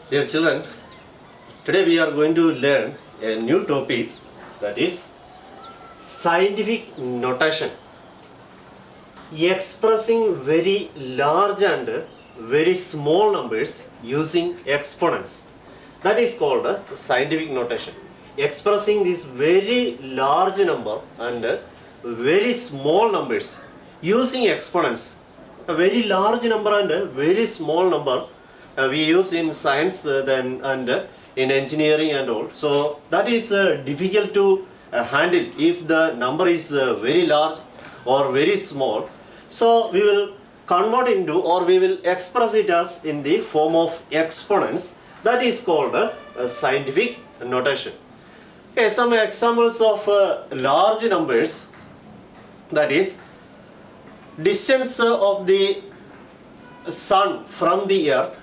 Dear children, today we are going to learn a new topic, that is scientific notation. Expressing very large and very small numbers using exponents. That is called scientific notation. Expressing this very large number and very small numbers using exponents. A very large number and a very small number we use in science and in engineering and all. So that is difficult to handle if the number is very large or very small. So we will convert into, or we will express it as in the form of exponents. That is called a scientific notation. Okay, some examples of large numbers, that is distance of the sun from the earth,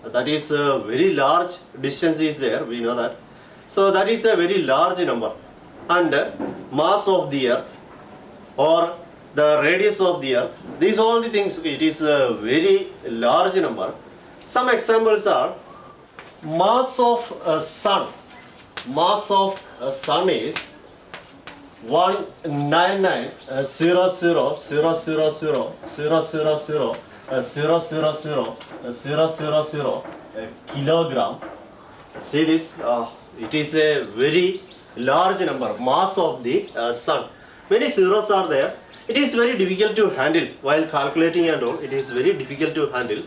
that is a very large distance is there, we know that. So that is a very large number. And mass of the earth or the radius of the earth, these all the things, it is a very large number. Some examples are mass of a sun. Mass of a sun is 199,000,000,000,000,000 kilogram. See this? It is a very large number, mass of the sun. Many zeros are there. It is very difficult to handle while calculating and all. It is very difficult to handle.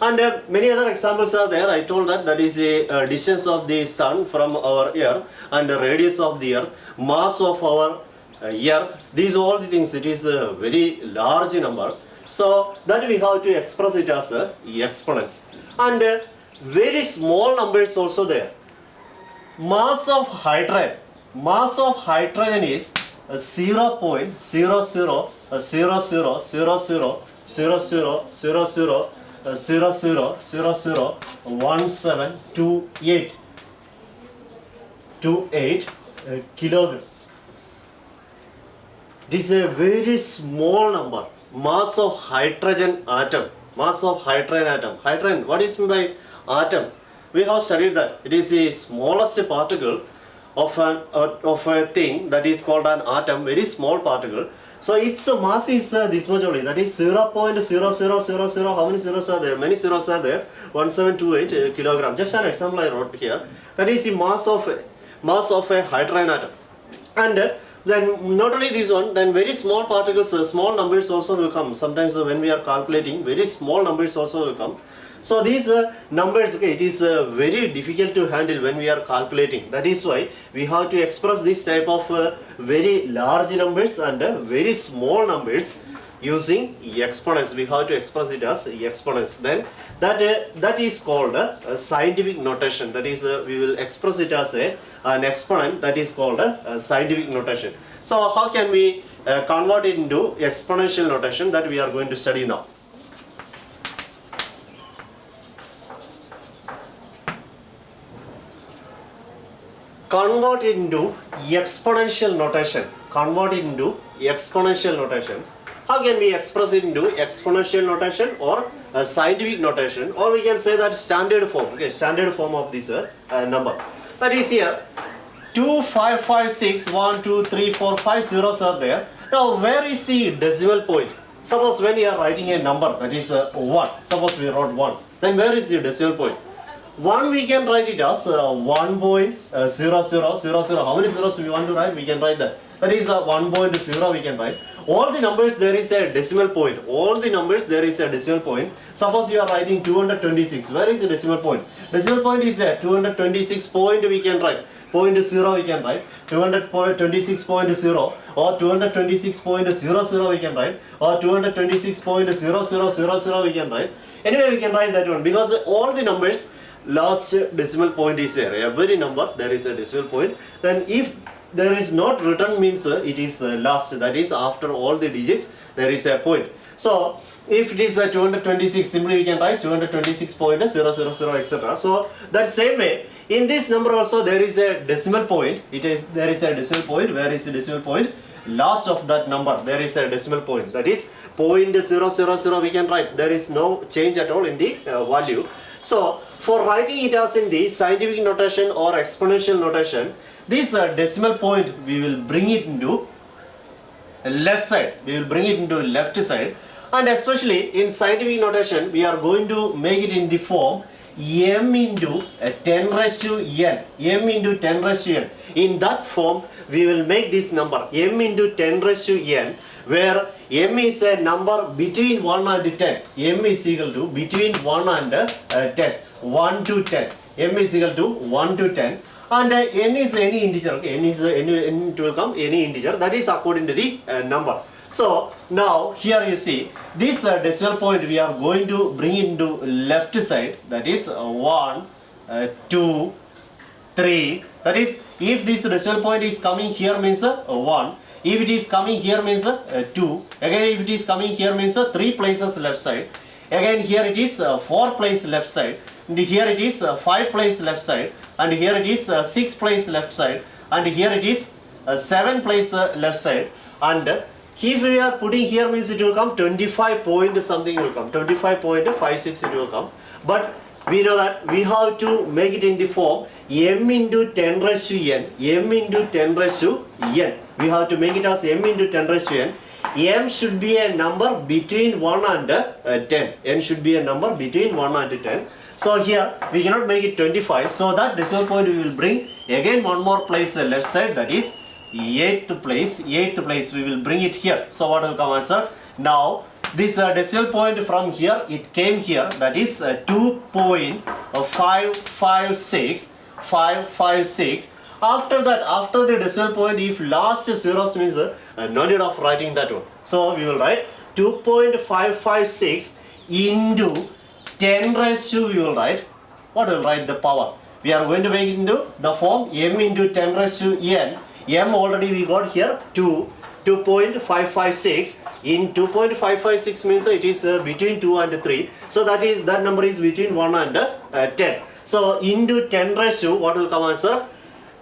And many other examples are there. I told that is a distance of the sun from our earth and the radius of the earth, mass of our earth. These all the things, it is a very large number. So that we have to express it as exponents. And very small numbers also there. Mass of hydrogen. Mass of hydrogen is 0.00000000001728 kilogram. It is a very small number. Mass of hydrogen atom. Mass of hydrogen atom. Hydrogen, what is meant by atom? We have studied that it is the smallest particle of a thing, that is called an atom, very small particle. So its mass is this much only, that is 0.0000. How many zeros are there? Many zeros are there. 1728 kilogram. Just an example I wrote here. That is the mass of a hydrogen atom. And then not only this one, then very small particles, small numbers also will come. Sometimes when we are calculating, very small numbers also will come. So these numbers, okay, it is very difficult to handle when we are calculating. That is why we have to express this type of very large numbers and very small numbers using exponents. We have to express it as exponents. Then that is called a scientific notation. That is we will express it as an exponent. That is called a scientific notation. So how can we convert it into exponential notation? That we are going to study now. Convert it into exponential notation. Convert it into exponential notation. How can we express it into exponential notation or scientific notation, or we can say that standard form. Okay, standard form of this number. That is here 2, 5, 5, 6, 1, 2, 3, 4, 5 zeros are there. Now where is the decimal point? Suppose when you are writing a number, that is 1. Suppose we wrote 1. Then where is the decimal point? 1 we can write it as 1.0000. How many zeros we want to write? We can write that. That is 1.0 we can write. All the numbers there is a decimal point. All the numbers there is a decimal point. Suppose you are writing 226. Where is the decimal point? Decimal point is 226 point we can write. 0.0 we can write. 226.0 or 226.00 we can write, or 226.0000 we can write. Anyway, we can write that one because all the numbers last decimal point is there. Every number there is a decimal point. Then if there is not written, means it is last, that is after all the digits there is a point. So if it is 226, simply we can write 226.000 etc. So that same way in this number also there is a decimal point. There is a decimal point. Where is the decimal point? Last of that number there is a decimal point, that is 0.000 we can write. There is no change at all in the value. So for writing it as in the scientific notation or exponential notation, this decimal point we will bring it into left side. We will bring it into left side, and especially in scientific notation we are going to make it in the form m into 10 raised to n. M into 10 raised to n. In that form we will make this number m into 10 raised to n, where m is a number between 1 and 10. M is equal to between 1 and 10. 1 to 10. M is equal to 1 to 10. And n is any integer. Okay? N is n will come any integer. That is according to the number. So now here you see this decimal point we are going to bring into left side. That is 1, 2, 3. That is, if this decimal point is coming here means 1. If it is coming here means 2. Again, if it is coming here means 3 places left side. Again, here it is 4 place left side. And here it is 5 place left side. And here it is 6 place left side. And here it is 7 place left side. And if we are putting here means it will come 25 point something will come. 25.56 it will come. But we know that we have to make it in the form m into 10 raised to n. M into 10 raised to n. We have to make it as m into 10 raised to n. M should be a number between 1 and 10. N should be a number between 1 and 10. So here we cannot make it 25. So that decimal point we will bring again one more place left side, that is 8th place. 8th place we will bring it here. So what will come answer? Now this decimal point from here it came here, that is 2.556. After that, after the decimal point, if last zeros means no need of writing that one. So we will write 2.556 into 10 raised to, we will write, what will write the power? We are going to make it into the form m into 10 raised to n. M already we got here 2.556. In 2.556 means it is between 2 and 3. So that number is between 1 and 10. So into 10 raised to, what will come answer?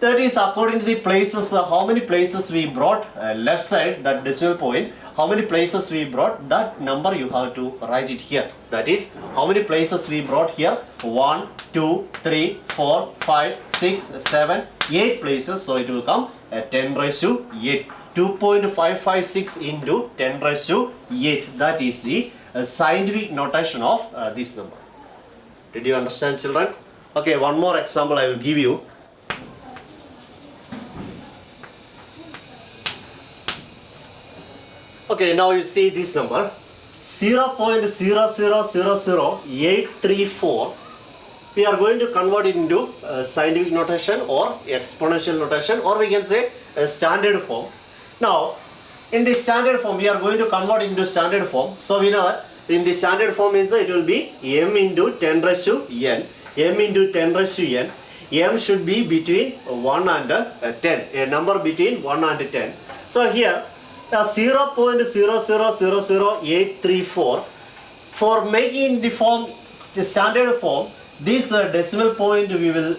That is according to the places, how many places we brought left side, that decimal point, how many places we brought, that number you have to write it here. That is how many places we brought here, 1, 2, 3, 4, 5, 6, 7, 8 places. So it will come 10 raised to 8. 2.556 into 10 raised to 8. That is the scientific notation of this number. Did you understand, children? Okay, one more example I will give you. Okay, now you see this number 0.0000834. We are going to convert it into scientific notation or exponential notation, or we can say a standard form. Now, in the standard form, we are going to convert it into standard form. So we know that in the standard form means it will be m into 10 raised to n. M into 10 raised to n. M should be between 1 and 10. A number between 1 and 10. So here 0.0000834, for making the form, the standard form, this decimal point we will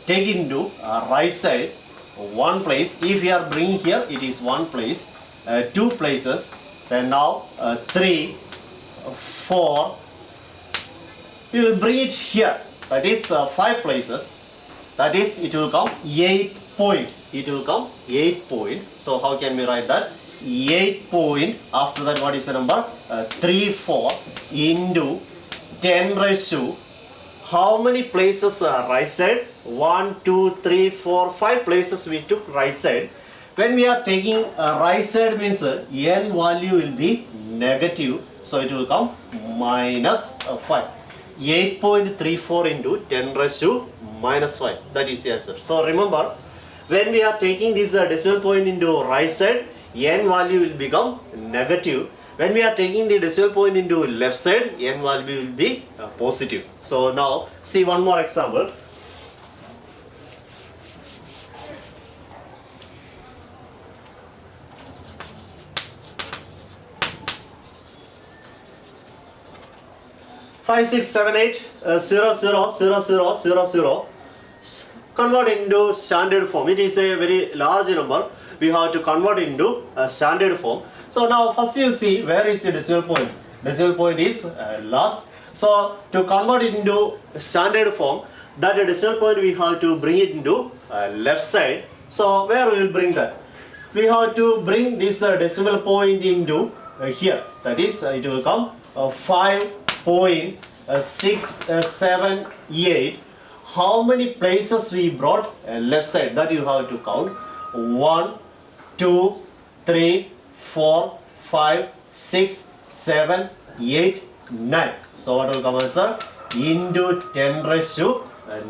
take into right side 1 place. If we are bringing here, it is 1 place, 2 places, then now 3, 4, we will bring it here, that is 5 places, that is it will come 8 point. It will come 8 point. So how can we write that? 8 point, after that what is the number? 34 into 10 raised to, how many places right side? 1, 2, 3, 4, 5 places we took right side. When we are taking right side means n value will be negative, so it will come minus 5. 8.34 into 10 raised to minus 5. That is the answer. So remember, when we are taking this decimal point into right side, n value will become negative. When we are taking the decimal point into left side, n value will be positive. So now see one more example. Five, six, seven, eight, 0, 0, 0, 0, 0, 0. Convert into standard form. It is a very large number. We have to convert into a standard form. So now first you see where is the decimal point. Decimal point is last. So to convert it into standard form, that decimal point we have to bring it into left side. So where we will bring that? We have to bring this decimal point into here. That is, it will come 5.678. How many places we brought left side? That you have to count. 1, 2, 3, 4, 5, 6, 7, 8, 9. So what will come answer? Into 10 raised to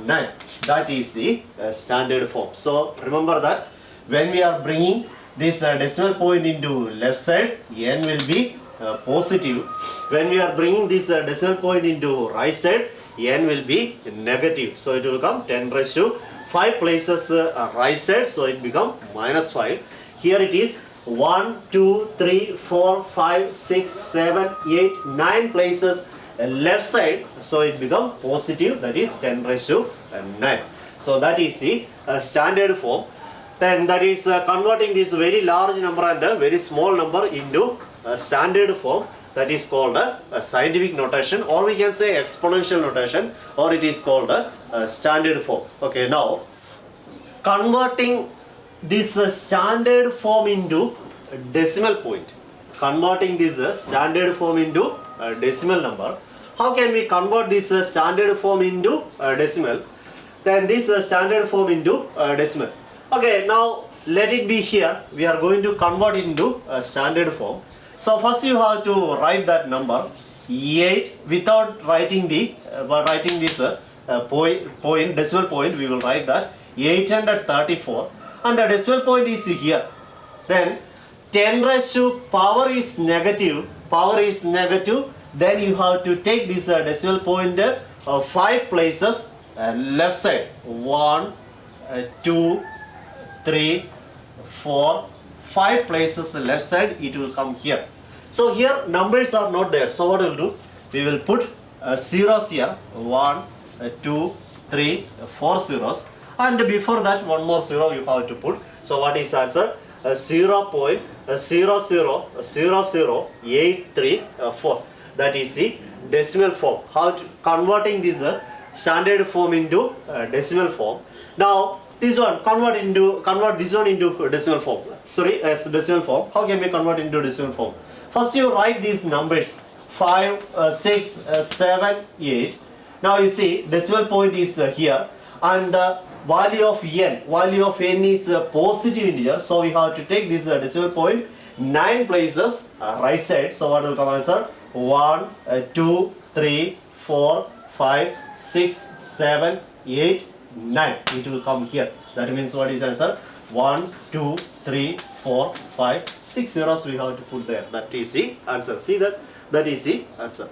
9. That is the standard form. So remember that when we are bringing this decimal point into left side, n will be positive. When we are bringing this decimal point into right side, n will be negative. So it will come 10 raised to 5 places right side, so it become -5. Here it is 1, 2, 3, 4, 5, 6, 7, 8, 9 places left side, so it become positive, that is 10 raised to 9. So that is the standard form. Then that is converting this very large number and a very small number into standard form. That is called a scientific notation, or we can say exponential notation, or it is called a standard form. Okay, now converting this standard form into decimal point. Converting this standard form into decimal number. How can we convert this standard form into decimal? Then this standard form into decimal. Okay, now let it be here. We are going to convert it into standard form. So first you have to write that number 8 without writing the point decimal point. We will write that 834, and the decimal point is here. Then 10 raised to power is negative. Then you have to take this decimal point 5 places left side. 1, 2, 3, 4, 5 places left side. It will come here. So here numbers are not there. So what we will do? We will put zeros here. 1, 2, 3, 4 zeros. And before that, one more zero you have to put. So what is answer? 0.000083 That is the decimal form. How to converting this standard form into decimal form. Now this one convert this one into decimal form. Sorry, as decimal form. How can we convert into decimal form? First you write these numbers 5, 6, 7, 8. Now you see decimal point is here, and value of n is a positive integer, so we have to take this decimal point 9 places right side. So what will come answer? 1, 2, 3, 4, 5, 6, 7, 8, 9. It will come here. That means what is answer? 1, 2, 3, 4, 5, 6 zeros we have to put there. That is the answer. See that? That is the answer.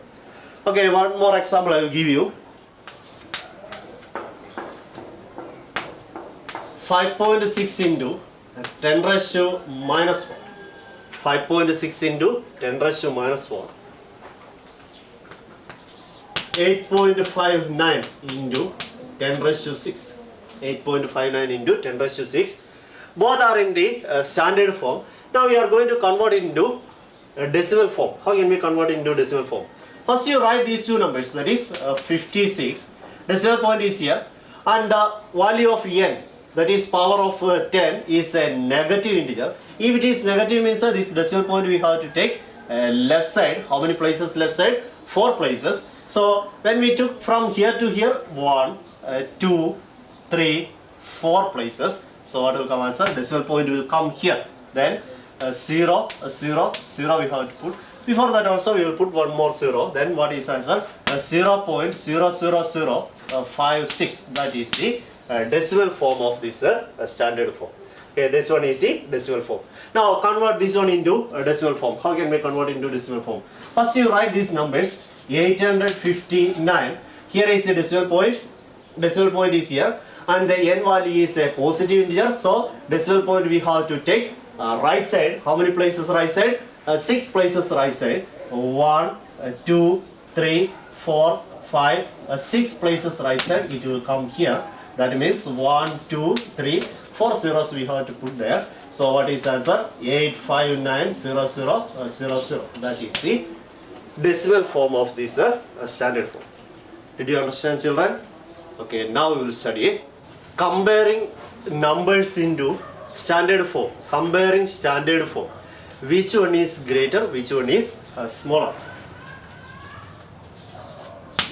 Okay, one more example I will give you. 5.6 into 10 raised to minus 1. 5.6 into 10 raised to minus 1. 8.59 into 10 raised to 6. 8.59 into 10 raised to 6. Both are in the standard form. Now we are going to convert it into decimal form. How can we convert it into decimal form? First you write these two numbers, that is 56. Decimal point is here, and the value of n, that is power of 10, is a negative integer. If it is negative means this decimal point we have to take left side. How many places left side? 4 places. So when we took from here to here, 1, 2, 3, 4 places. So what will come answer? Decimal point will come here. Then 0, 0, 0 we have to put. Before that also we will put one more 0. Then what is answer? 0.00056. That is the decimal form of this standard form. Okay, this one is the decimal form. Now convert this one into decimal form. How can we convert into decimal form? First you write these numbers 859. Here is the decimal point. Decimal point is here, and the n value is a positive integer. So decimal point we have to take right side. How many places right side? 6 places right side. 1, 2, 3, 4, 5, 6 places right side. It will come here. That means 1, 2, 3, 4 zeros we have to put there. So what is the answer? 8590000. That is the decimal form of this standard form. Did you understand, children? Okay, now we will study comparing numbers into standard form. Comparing standard form. Which one is greater, which one is smaller?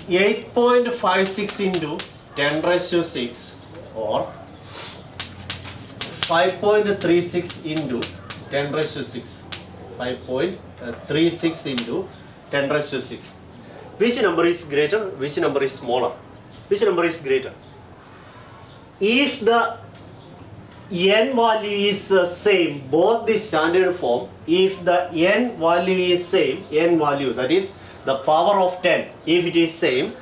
8.56 into 10 raised to 6 or 5.36 into 10 raised to 6. 5.36 into 10 raised to 6. Which number is greater, which number is smaller? Which number is greater? If the n value is same, both the standard form, if the n value is same, n value, that is the power of 10, if it is same,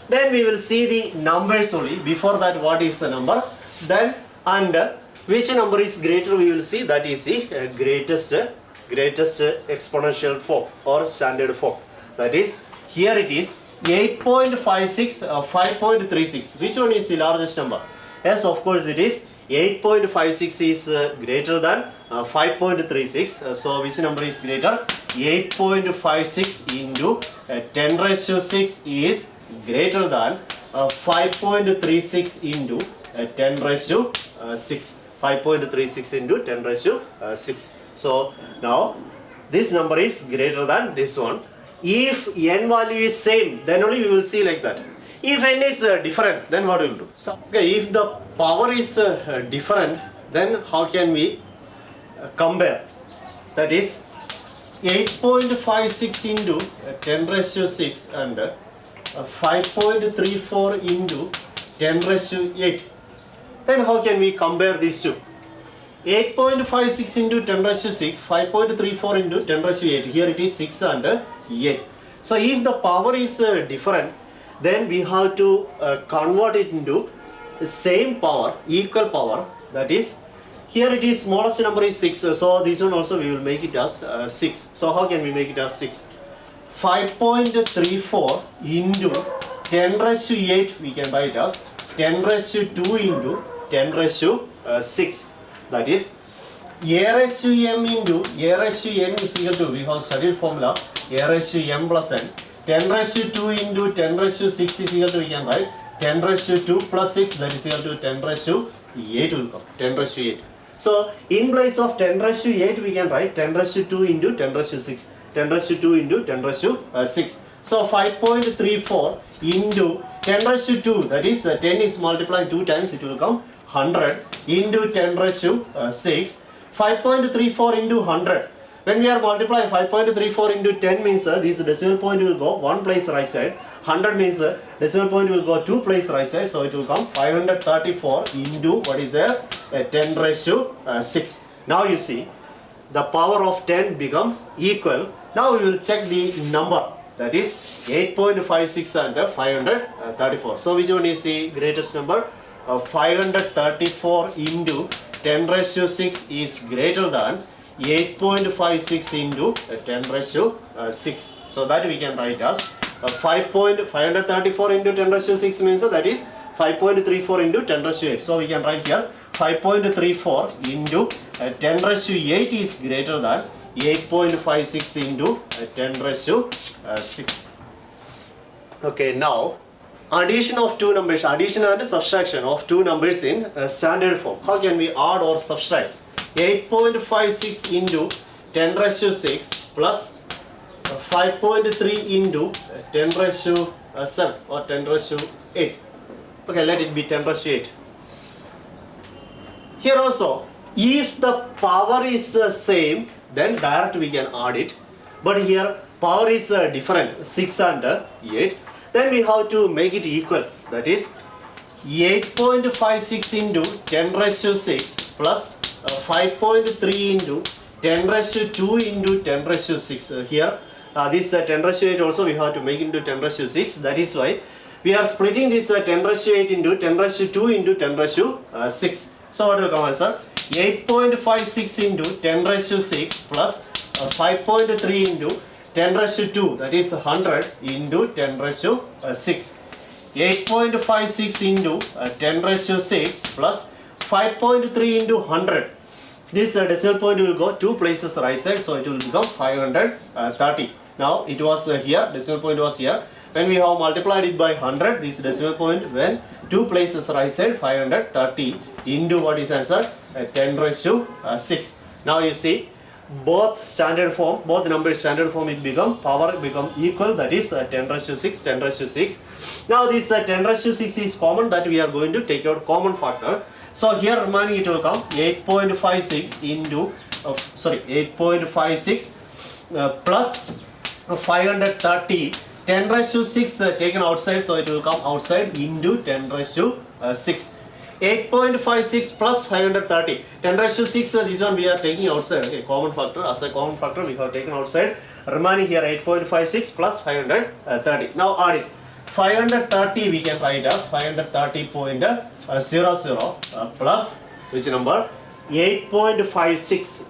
then we will see the numbers only. Before that, what is the number? Then under which number is greater, we will see that is the greatest exponential form or standard form. That is, here it is 8.56, 5.36. Which one is the largest number? Yes, of course it is 8.56 is greater than 5.36. So which number is greater? 8.56 into 10 raised to 6 is greater than 5.36 into 10 raised to 6. 5.36 into 10 raised to 6. So now this number is greater than this one. If n value is same, then only we will see like that. If n is different, then what we will do? So, okay, if the power is different, then how can we compare? That is 8.56 into 10 raised to 6 and 5.34 into 10 raised to 8. Then how can we compare these two? 8.56 into 10 raised to 6, 5.34 into 10 raised to 8. Here it is 6 and 8. So if the power is different, then we have to convert it into the same power, equal power. That is, here it is smallest number is 6. So this one also we will make it as 6. So how can we make it as 6? 5.34 into 10 raised to 8, we can write as 10 raised to 2 into 10 raised to 6. That is, a raised to m into a raised to n is equal to, we have studied formula, a raised to m plus n. 10 raised to 2 into 10 raised to 6 is equal to, we can write 10 raised to 2 plus 6, that is equal to 10 raised to 8 will come. 10 raised to 8. So in place of 10 raised to 8, we can write 10 raised to 2 into 10 raised to 6. 10 raised to 2 into 10 raised to 6. So 5.34 into 10 raised to 2, that is 10 is multiplied 2 times, it will come 100 into 10 raised to 6. 5.34 into 100. When we are multiplying 5.34 into 10 means this decimal point will go one place right side. 100 means decimal point will go two place right side. So it will come 534 into what is there? 10 raised to 6. Now you see the power of 10 become equal. Now we will check the number. That is 8.56 and 534. So which one is the greatest number? 534 into 10 raised to 6 is greater than 8.56 into 10 raised to 6. So that we can write as 534 into 10 raised to 6 means that is 5.34 into 10 raised to 8. So we can write here 5.34 into 10 raised to 8 is greater than 8.56 into 10 raised to 6. Okay, now addition of two numbers, addition and subtraction of two numbers in standard form. How can we add or subtract? 8.56 into 10 raised to 6 plus 5.3 into 10 raised to 7 or 10 raised to 8. Okay, let it be 10 raised to 8. Here also, if the power is same, then direct we can add it. But here power is different, 6 and 8. Then we have to make it equal. That is 8.56 into 10 raised to 6 plus 5.3 into 10 raised to 2 into 10 raised to 6. Here this 10 raised to 8 also we have to make into 10 raised to 6. That is why we are splitting this 10 raised to 8 into 10 raised to 2 into 10 raised to 6. So what will come answer? 8.56 into 10 raised to 6 plus 5.3 into 10 raised to 2, that is 100 into 10 raised to 6. 8.56 into 10 raised to 6 plus 5.3 into 100. This decimal point will go two places right side, so it will become 530. Now it was here, decimal point was here. When we have multiplied it by 100, this decimal point when 2 places right side, 530 into what is answer? 10 raised to 6. Now you see both standard form, both numbers standard form, it become power become equal, that is 10 raised to 6, 10 raised to 6. Now this 10 raised to 6 is common, that we are going to take out common factor. So here remaining it will come 8.56 into 8.56 plus 530, 10 raised to 6 taken outside, so it will come outside into 10 raised to 6. 8.56 plus 530, 10 raised to 6, this one we are taking outside, okay, common factor, as a common factor we have taken outside, remaining here 8.56 plus 530. Now add it, 530 we can write as 530.00 plus which number? 8.56,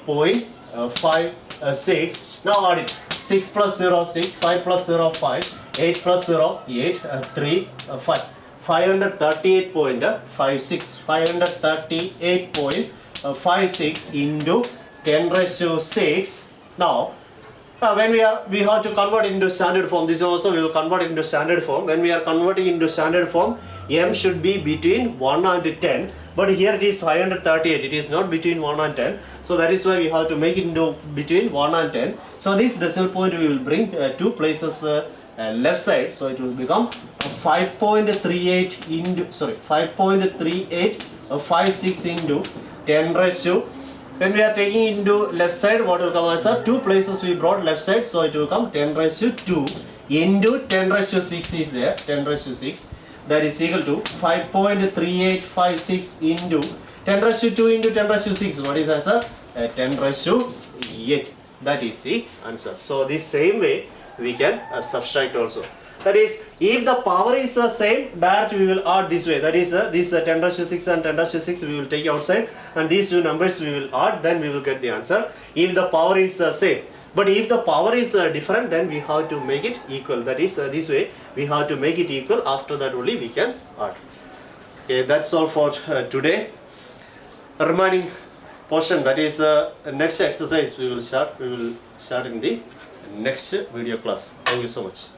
8.56, now add it, 6 plus 0, 6, 5 plus 0, 5, 8 plus 0, 8, 3, 5. 538.56, 538.56 into 10 raised to 6. Now when we have to convert into standard form, this also we will convert into standard form. When we are converting into standard form, m should be between 1 and 10, but here it is 538, it is not between 1 and 10, so that is why we have to make it into between 1 and 10. So this decimal point we will bring 2 places left side, so it will become 5.38 into 5.3856 into 10 raised to, when we are taking into left side, what will come as 2 places we brought left side, so it will come 10 raised to 2 into 10 raised to 6 is there, 10 raised to 6, that is equal to 5.3856 into 10 raised to 2 into 10 raised to 6, what is answer? 10 raised to 8, that is the answer. So this same way we can subtract also. That is, if the power is the same, that we will add this way. That is, this 10 raised to 6 and 10 raised to 6 we will take outside, and these two numbers we will add, then we will get the answer. If the power is same, but if the power is different, then we have to make it equal. That is, this way we have to make it equal. After that only we can add. Okay, that's all for today. Remaining portion, that is next exercise we will start in the next video class. Thank you so much.